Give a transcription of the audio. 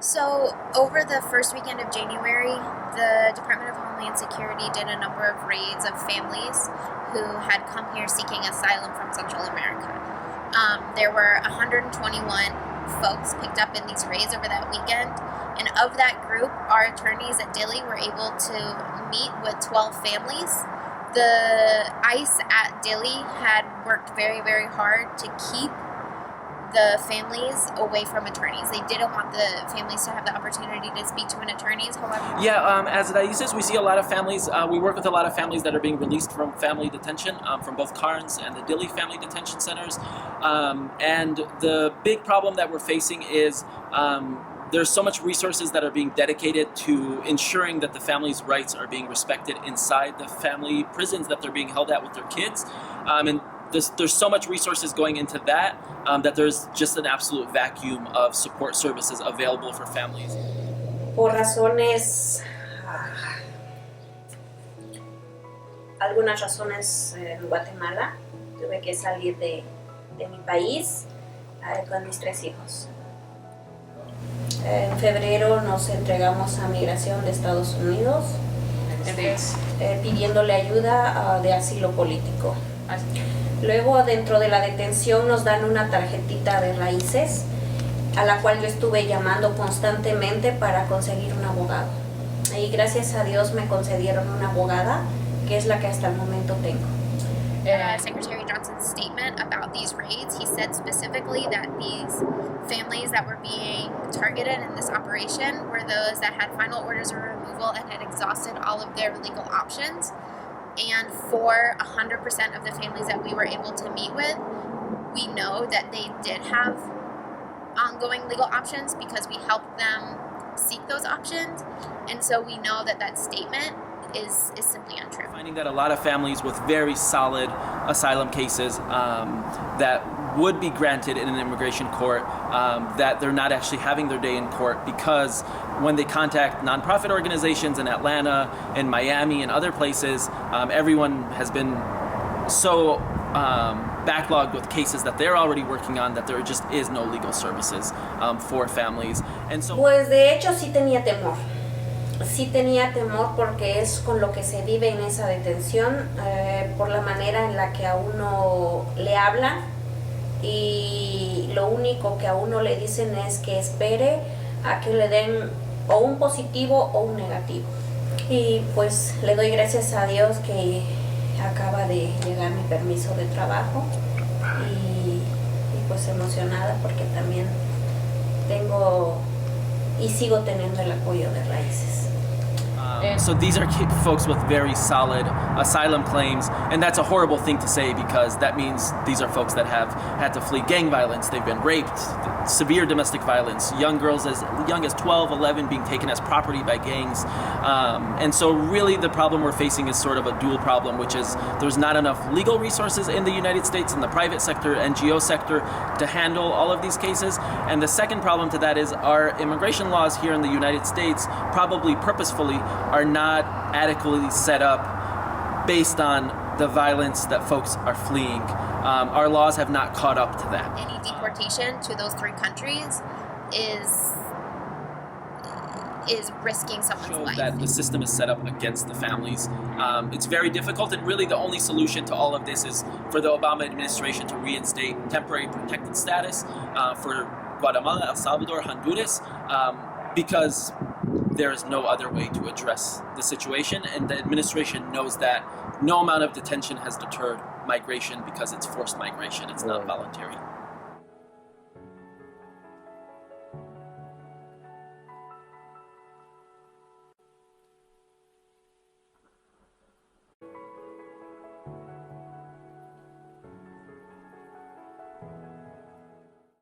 So, over the first weekend of January, the Department of Homeland Security did a number of raids of families who had come here seeking asylum from Central America. There were 121 folks picked up in these raids over that weekend, and of that group, our attorneys at Dilley were able to meet with 12 families. The ICE at Dilley had worked very, very hard to keep the families away from attorneys. They didn't want the families to have the opportunity to speak to an attorney. However, as Raices, we see a lot of families. We work with a lot of families that are being released from family detention, from both Carnes and the Dilley family detention centers. And the big problem that we're facing is there's so much resources that are being dedicated to ensuring that the family's rights are being respected inside the family prisons that they're being held at with their kids. And there's so much resources going into that that there's just an absolute vacuum of support services available for families. Por razones, algunas razones en Guatemala, tuve que salir de mi país con mis 3 hijos. En febrero nos entregamos a Migración de Estados Unidos pidiéndole ayuda de asilo político. Luego, dentro de la detención, nos dan una tarjetita de raíces a la cual yo estuve llamando constantemente para conseguir un abogado. Y gracias a Dios me concedieron una abogada, que es la que hasta el momento tengo. Secretary Johnson's statement about these raids, he said specifically that these families that were being targeted in this operation were those that had final orders of removal and had exhausted all of their legal options. And for 100% of the families that we were able to meet with, we know that they did have ongoing legal options because we helped them seek those options. And so we know that that statement is simply untrue. Finding that a lot of families with very solid asylum cases that would be granted in an immigration court, that they're not actually having their day in court because when they contact nonprofit organizations in Atlanta and Miami and other places, everyone has been so backlogged with cases that they're already working on that there just is no legal services for families. And so, pues de hecho sí tenía temor. Sí tenía temor porque es con lo que se vive en esa detención, por la manera en la que a uno le hablan y lo único que a uno le dicen es que espere a que le den o un positivo o un negativo. Y pues le doy gracias a Dios que acaba de llegar mi permiso de trabajo y pues emocionada porque también tengo y sigo teniendo el apoyo de Raíces. So these are folks with very solid asylum claims, and that's a horrible thing to say because that means these are folks that have had to flee gang violence, they've been raped, severe domestic violence, young girls as young as 12, 11 being taken as property by gangs. And so really the problem we're facing is sort of a dual problem, which is there's not enough legal resources in the United States in the private sector, NGO sector, to handle all of these cases. And the second problem to that is our immigration laws here in the United States, probably purposefully, are not adequately set up based on the violence that folks are fleeing. Our laws have not caught up to that. Any deportation to those 3 countries is risking someone's life. That the system is set up against the families. It's very difficult, and really the only solution to all of this is for the Obama administration to reinstate temporary protected status for Guatemala, El Salvador, Honduras, because there is no other way to address the situation, and the administration knows that no amount of detention has deterred migration because it's forced migration, it's not voluntary.